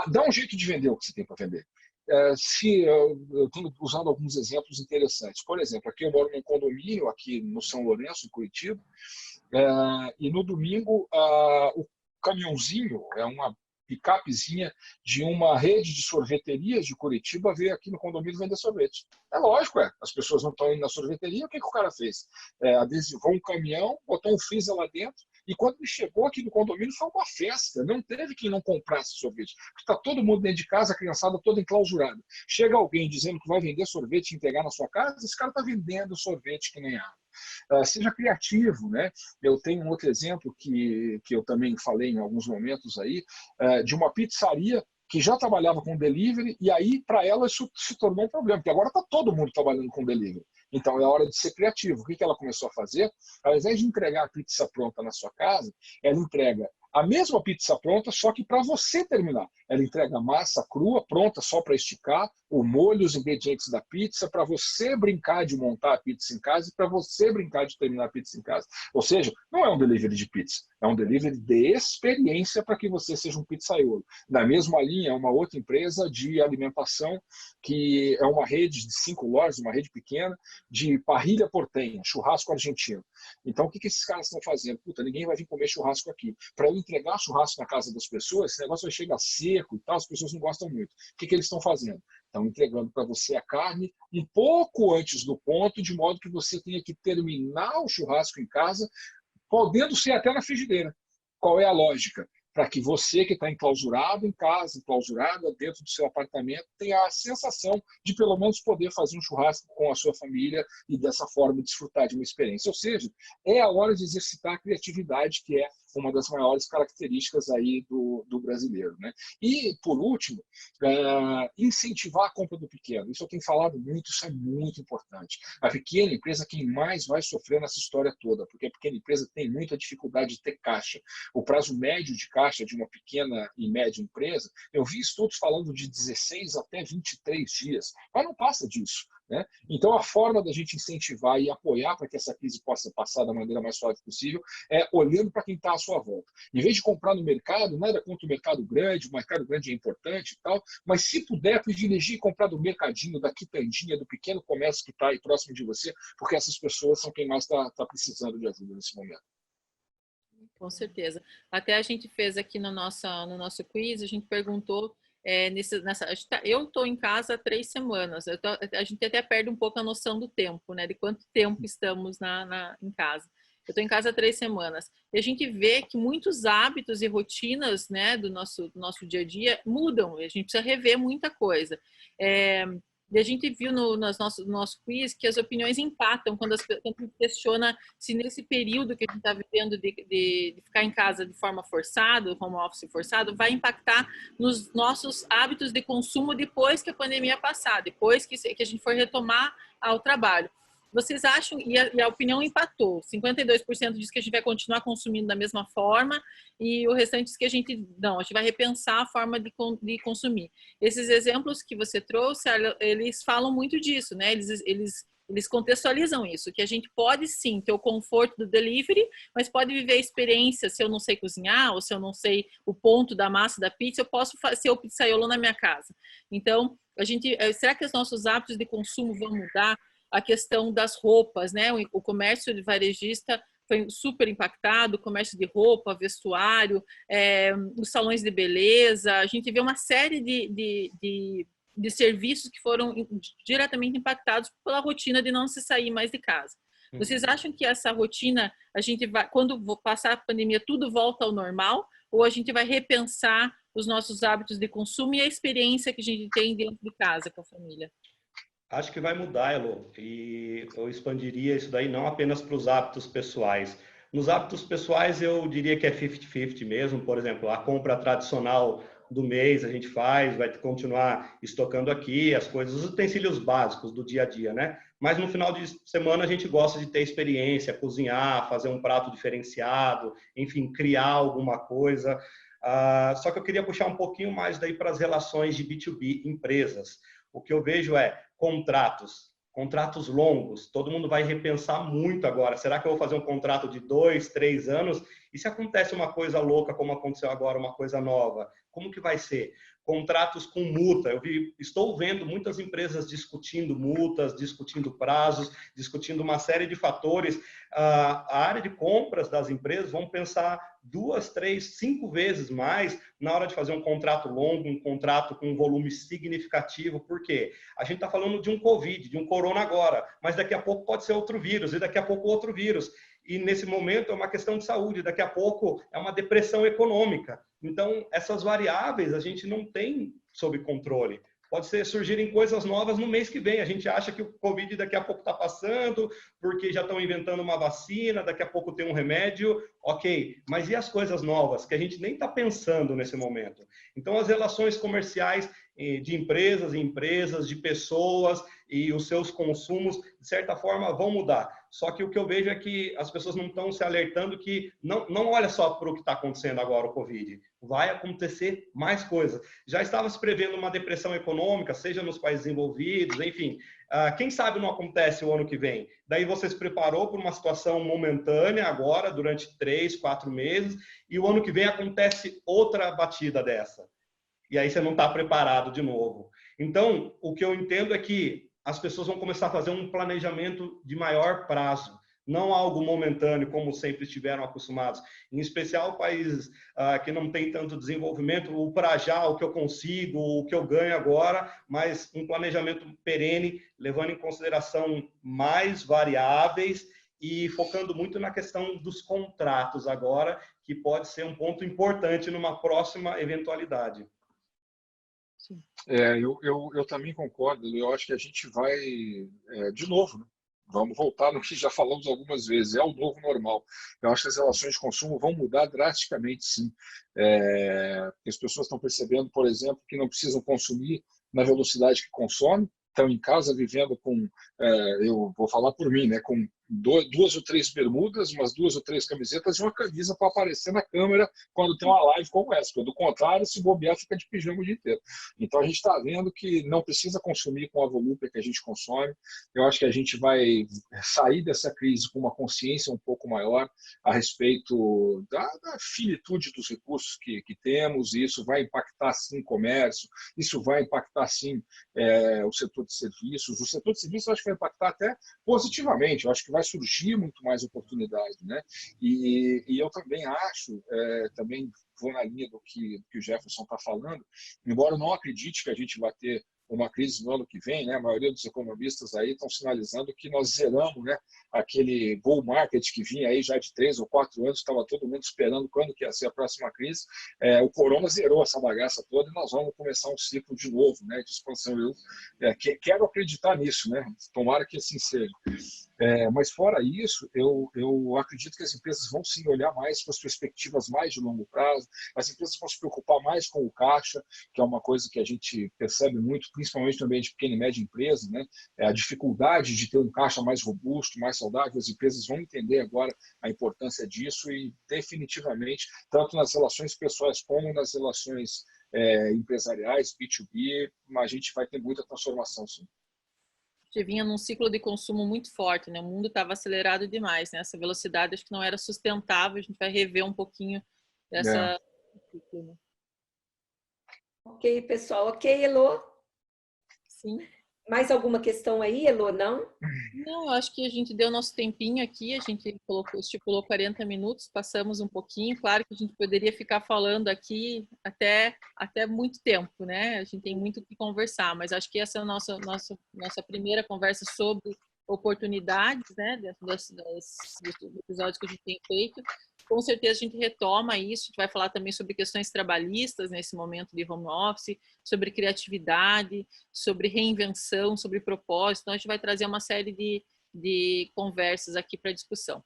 dá um jeito de vender o que você tem para vender. Eu tenho usado alguns exemplos interessantes. Por exemplo, aqui eu moro num condomínio, aqui no São Lourenço, em Curitiba, e no domingo o caminhãozinho, uma picapezinha de uma rede de sorveterias de Curitiba veio aqui no condomínio vender sorvete. É lógico, as pessoas não estão indo na sorveteria, o que o cara fez? Adesivou um caminhão, botou um freezer lá dentro, e quando ele chegou aqui no condomínio foi uma festa, não teve quem não comprasse sorvete. Está todo mundo dentro de casa, a criançada toda enclausurada. Chega alguém dizendo que vai vender sorvete e entregar na sua casa, esse cara está vendendo sorvete que nem água. Seja criativo, né? Eu tenho um outro exemplo que eu também falei em alguns momentos aí, de uma pizzaria que já trabalhava com delivery, e aí, para ela, isso se tornou um problema, porque agora está todo mundo trabalhando com delivery. Então, é hora de ser criativo. O que ela começou a fazer? Ao invés de entregar a pizza pronta na sua casa, ela entrega a mesma pizza pronta, só que para você terminar. Ela entrega a massa crua, pronta só para esticar, o molho, os ingredientes da pizza, para você brincar de montar a pizza em casa e para você brincar de terminar a pizza em casa. Ou seja, não é um delivery de pizza, é um delivery de experiência para que você seja um pizzaiolo. Na mesma linha, uma outra empresa de alimentação, que é uma rede de 5 lojas, uma rede pequena, de parrilha portenha, churrasco argentino. Então, o que esses caras estão fazendo? Puta, ninguém vai vir comer churrasco aqui. Para eu entregar churrasco na casa das pessoas, esse negócio vai chegar seco e tal, as pessoas não gostam muito. O que eles estão fazendo? Estão entregando para você a carne um pouco antes do ponto, de modo que você tenha que terminar o churrasco em casa, podendo ser até na frigideira. Qual é a lógica? Para que você que está enclausurado em casa, enclausurada dentro do seu apartamento, tenha a sensação de pelo menos poder fazer um churrasco com a sua família e dessa forma desfrutar de uma experiência. Ou seja, é a hora de exercitar a criatividade, que é uma das maiores características aí do brasileiro, né? E, por último, incentivar a compra do pequeno. Isso eu tenho falado muito, isso é muito importante. A pequena empresa é quem mais vai sofrer nessa história toda, porque a pequena empresa tem muita dificuldade de ter caixa. O prazo médio de caixa de uma pequena e média empresa, eu vi estudos falando de 16 até 23 dias, mas não passa disso, né? Então, a forma da gente incentivar e apoiar para que essa crise possa passar da maneira mais suave possível é olhando para quem está à sua volta. Em vez de comprar no mercado, nada contra o mercado grande é importante e tal, mas se puder, privilegie comprar do mercadinho, da quitandinha, do pequeno comércio que está aí próximo de você, porque essas pessoas são quem mais está precisando de ajuda nesse momento. Com certeza. Até a gente fez aqui no nosso quiz, a gente perguntou, eu estou em casa há 3 semanas, a gente até perde um pouco a noção do tempo, né? De quanto tempo estamos em casa. Eu estou em casa há 3 semanas. E a gente vê que muitos hábitos e rotinas, né, do nosso dia a dia mudam. A gente precisa rever muita coisa. E a gente viu no nosso quiz que as opiniões empatam quando a gente questiona se nesse período que a gente está vivendo de ficar em casa de forma forçada, home office forçado, vai impactar nos nossos hábitos de consumo depois que a pandemia passar, depois que a gente for retomar ao trabalho. Vocês acham, e a opinião empatou, 52% diz que a gente vai continuar consumindo da mesma forma e o restante diz que a gente vai repensar a forma de consumir. Esses exemplos que você trouxe, eles falam muito disso, né? Eles contextualizam isso, que a gente pode sim ter o conforto do delivery, mas pode viver a experiência, se eu não sei cozinhar, ou se eu não sei o ponto da massa da pizza, eu posso ser o pizzaiolo na minha casa. Então, será que os nossos hábitos de consumo vão mudar? A questão das roupas, né? O comércio de varejista foi super impactado, o comércio de roupa, vestuário, os salões de beleza. A gente vê uma série de serviços que foram diretamente impactados pela rotina de não se sair mais de casa. Vocês acham que essa rotina, quando passar a pandemia, tudo volta ao normal? Ou a gente vai repensar os nossos hábitos de consumo e a experiência que a gente tem dentro de casa com a família? Acho que vai mudar, Elo, e eu expandiria isso daí não apenas para os hábitos pessoais. Nos hábitos pessoais, eu diria que é 50-50 mesmo. Por exemplo, a compra tradicional do mês a gente faz, vai continuar estocando aqui as coisas, os utensílios básicos do dia a dia, né? Mas no final de semana a gente gosta de ter experiência, cozinhar, fazer um prato diferenciado, enfim, criar alguma coisa. Só que eu queria puxar um pouquinho mais daí para as relações de B2B, empresas. O que eu vejo é contratos longos. Todo mundo vai repensar muito agora. Será que eu vou fazer um contrato de 2, 3 anos? E se acontece uma coisa louca, como aconteceu agora, uma coisa nova? Como que vai ser? Contratos com multa. Estou vendo muitas empresas discutindo multas, discutindo prazos, discutindo uma série de fatores. A área de compras das empresas vão pensar 2, 3, 5 vezes mais na hora de fazer um contrato longo, um contrato com um volume significativo. Por quê? A gente está falando de um Covid, de um corona agora, mas daqui a pouco pode ser outro vírus, e daqui a pouco outro vírus. E nesse momento é uma questão de saúde, daqui a pouco é uma depressão econômica. Então, essas variáveis a gente não tem sob controle. Pode surgirem coisas novas no mês que vem. A gente acha que o Covid daqui a pouco está passando, porque já estão inventando uma vacina, daqui a pouco tem um remédio. Ok, mas e as coisas novas que a gente nem está pensando nesse momento? Então, as relações comerciais de empresas em empresas, de pessoas e os seus consumos, de certa forma, vão mudar. Só que o que eu vejo é que as pessoas não estão se alertando que não olha só para o que está acontecendo agora, o Covid. Vai acontecer mais coisas. Já estava se prevendo uma depressão econômica, seja nos países desenvolvidos, enfim. Quem sabe não acontece o ano que vem. Daí você se preparou para uma situação momentânea agora, durante 3, 4 meses, e o ano que vem acontece outra batida dessa. E aí você não está preparado de novo. Então, o que eu entendo é que as pessoas vão começar a fazer um planejamento de maior prazo, não algo momentâneo, como sempre estiveram acostumados. Em especial países que não têm tanto desenvolvimento, o para já, o que eu consigo, o que eu ganho agora, mas um planejamento perene, levando em consideração mais variáveis e focando muito na questão dos contratos agora, que pode ser um ponto importante numa próxima eventualidade. Eu também concordo. Eu acho que a gente vai, de novo, né? Vamos voltar no que já falamos algumas vezes, é o novo normal. Eu acho que as relações de consumo vão mudar drasticamente, sim. As pessoas estão percebendo, por exemplo, que não precisam consumir na velocidade que consomem, estão em casa vivendo com, eu vou falar por mim, né, com 2 ou 3 bermudas, umas 2 ou 3 camisetas e uma camisa para aparecer na câmera quando tem uma live como essa. Do contrário, se bobear, fica de pijama o dia inteiro. Então a gente está vendo que não precisa consumir com a volúpia que a gente consome. Eu acho que a gente vai sair dessa crise com uma consciência um pouco maior a respeito da finitude dos recursos que temos, e isso vai impactar sim o comércio, isso vai impactar sim o setor de serviços. O setor de serviços eu acho que vai impactar até positivamente. Eu acho que vai surgir muito mais oportunidade, né? E eu também acho, também vou na linha do que o Jefferson está falando, embora eu não acredite que a gente vai ter uma crise no ano que vem, né? A maioria dos economistas aí estão sinalizando que nós zeramos, né, aquele bull market que vinha aí já de 3 ou 4 anos, estava todo mundo esperando quando que ia ser a próxima crise. O corona zerou essa bagaça toda e nós vamos começar um ciclo de novo, né, de expansão. Eu quero acreditar nisso, né? Tomara que assim seja. Mas fora isso, eu acredito que as empresas vão sim olhar mais para as perspectivas mais de longo prazo, as empresas vão se preocupar mais com o caixa, que é uma coisa que a gente percebe muito, principalmente no ambiente de pequena e média empresa, né? A dificuldade de ter um caixa mais robusto, mais saudável. As empresas vão entender agora a importância disso e definitivamente, tanto nas relações pessoais como nas relações empresariais, B2B, a gente vai ter muita transformação, sim. Que vinha num ciclo de consumo muito forte, né? O mundo estava acelerado demais, né? Essa velocidade acho que não era sustentável. A gente vai rever um pouquinho dessa. Ok, pessoal. Ok, Elô? Sim. Mais alguma questão aí, Elô? Não? Não, eu acho que a gente deu nosso tempinho aqui, a gente estipulou 40 minutos, passamos um pouquinho. Claro que a gente poderia ficar falando aqui até muito tempo, né? A gente tem muito o que conversar, mas acho que essa é a nossa primeira conversa sobre oportunidades, né? Dentro dos episódios que a gente tem feito. Com certeza a gente retoma isso, a gente vai falar também sobre questões trabalhistas nesse momento de home office, sobre criatividade, sobre reinvenção, sobre propósito. Então a gente vai trazer uma série de conversas aqui para discussão.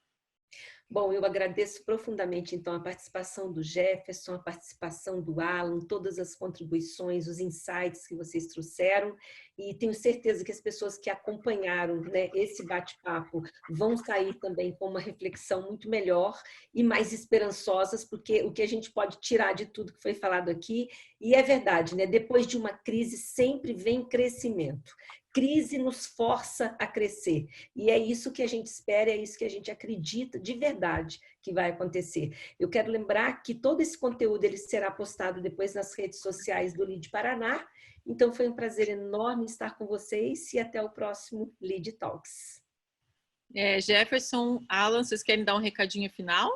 Bom, eu agradeço profundamente, então, a participação do Jefferson, a participação do Alan, todas as contribuições, os insights que vocês trouxeram, e tenho certeza que as pessoas que acompanharam, né, esse bate-papo vão sair também com uma reflexão muito melhor e mais esperançosas, porque o que a gente pode tirar de tudo que foi falado aqui, e é verdade, né, depois de uma crise sempre vem crescimento. Crise nos força a crescer. E é isso que a gente espera, é isso que a gente acredita de verdade que vai acontecer. Eu quero lembrar que todo esse conteúdo ele será postado depois nas redes sociais do Lead Paraná. Então foi um prazer enorme estar com vocês e até o próximo Lead Talks. Jefferson, Alan, vocês querem dar um recadinho final?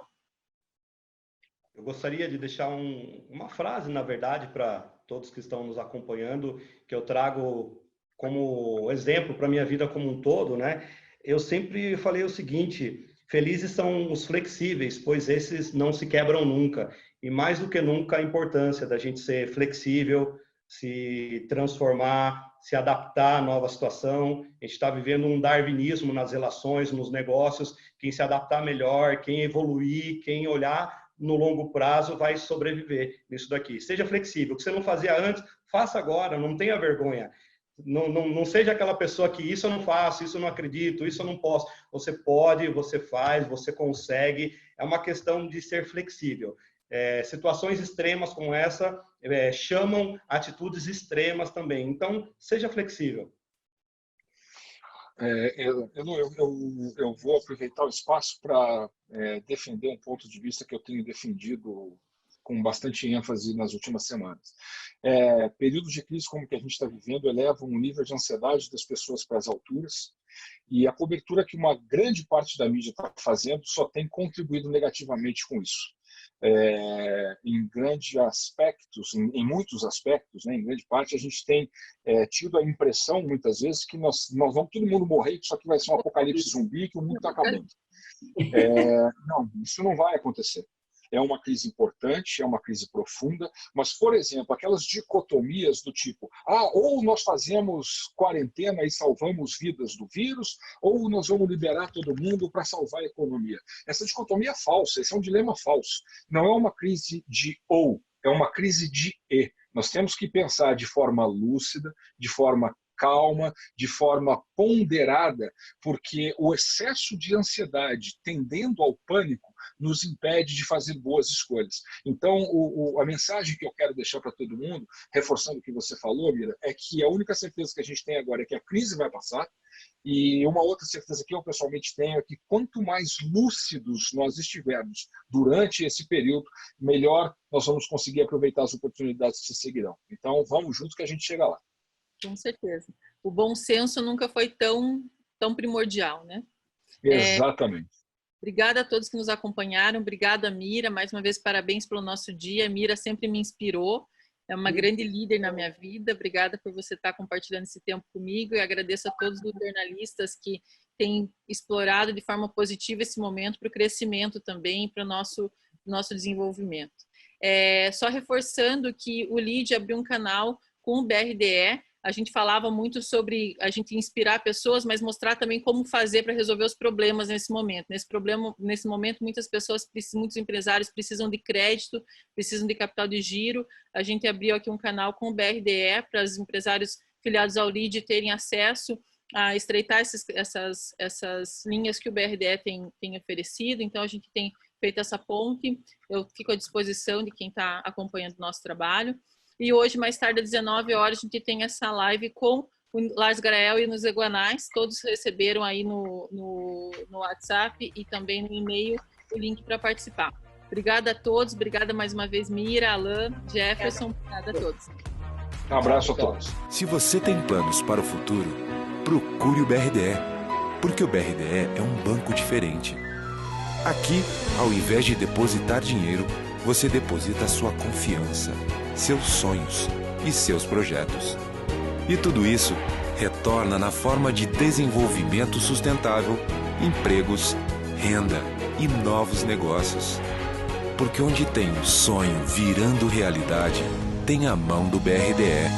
Eu gostaria de deixar uma frase, na verdade, para todos que estão nos acompanhando, que eu trago como exemplo para a minha vida como um todo, né? Eu sempre falei o seguinte: felizes são os flexíveis, pois esses não se quebram nunca. E mais do que nunca, a importância da gente ser flexível, se transformar, se adaptar à nova situação. A gente está vivendo um darwinismo nas relações, nos negócios. Quem se adaptar melhor, quem evoluir, quem olhar no longo prazo vai sobreviver nisso daqui. Seja flexível. O que você não fazia antes, faça agora, não tenha vergonha. Não seja aquela pessoa que isso eu não faço, isso eu não acredito, isso eu não posso. Você pode, você faz, você consegue. É uma questão de ser flexível. Situações extremas como essa chamam atitudes extremas também. Então, seja flexível. Eu vou aproveitar o espaço para defender um ponto de vista que eu tenho defendido com bastante ênfase nas últimas semanas. Períodos de crise como o que a gente está vivendo elevam o nível de ansiedade das pessoas para as alturas, e a cobertura que uma grande parte da mídia está fazendo só tem contribuído negativamente com isso. Em grandes aspectos, em muitos aspectos, né, em grande parte, a gente tem tido a impressão, muitas vezes, que nós vamos todo mundo morrer, que isso aqui vai ser um apocalipse zumbi, que o mundo está acabando. Não, isso não vai acontecer. É uma crise importante, é uma crise profunda, mas, por exemplo, aquelas dicotomias do tipo, ou nós fazemos quarentena e salvamos vidas do vírus, ou nós vamos liberar todo mundo para salvar a economia. Essa dicotomia é falsa, esse é um dilema falso. Não é uma crise de ou, é uma crise de e. Nós temos que pensar de forma lúcida, de forma calma, de forma ponderada, porque o excesso de ansiedade tendendo ao pânico nos impede de fazer boas escolhas. Então, a mensagem que eu quero deixar para todo mundo, reforçando o que você falou, Mira, é que a única certeza que a gente tem agora é que a crise vai passar, e uma outra certeza que eu pessoalmente tenho é que quanto mais lúcidos nós estivermos durante esse período, melhor nós vamos conseguir aproveitar as oportunidades que se seguirão. Então, vamos juntos que a gente chega lá. Com certeza. O bom senso nunca foi tão primordial, né? Exatamente. Obrigada a todos que nos acompanharam. Obrigada, Mira. Mais uma vez, parabéns pelo nosso dia. A Mira sempre me inspirou. É uma grande líder na minha vida. Obrigada por você estar compartilhando esse tempo comigo. E agradeço a todos os jornalistas que têm explorado de forma positiva esse momento para o crescimento também, para o nosso desenvolvimento. Só reforçando que o LEAD abriu um canal com o BRDE. A gente falava muito sobre a gente inspirar pessoas, mas mostrar também como fazer para resolver os problemas nesse momento. Nesse momento, muitas pessoas, muitos empresários precisam de crédito, precisam de capital de giro. A gente abriu aqui um canal com o BRDE para os empresários filiados ao LEAD terem acesso a estreitar essas linhas que o BRDE tem oferecido. Então, a gente tem feito essa ponte. Eu fico à disposição de quem está acompanhando o nosso trabalho. E hoje, mais tarde, às 19 horas, a gente tem essa live com o Lars Grael e nos Iguanais. Todos receberam aí no WhatsApp e também no e-mail o link para participar. Obrigada a todos. Obrigada mais uma vez, Mira, Alain, Jefferson. Obrigada a todos. Um abraço a todos. Se você tem planos para o futuro, procure o BRDE, porque o BRDE é um banco diferente. Aqui, ao invés de depositar dinheiro, você deposita sua confiança, seus sonhos e seus projetos. E tudo isso retorna na forma de desenvolvimento sustentável, empregos, renda e novos negócios. Porque onde tem um sonho virando realidade, tem a mão do BRDE.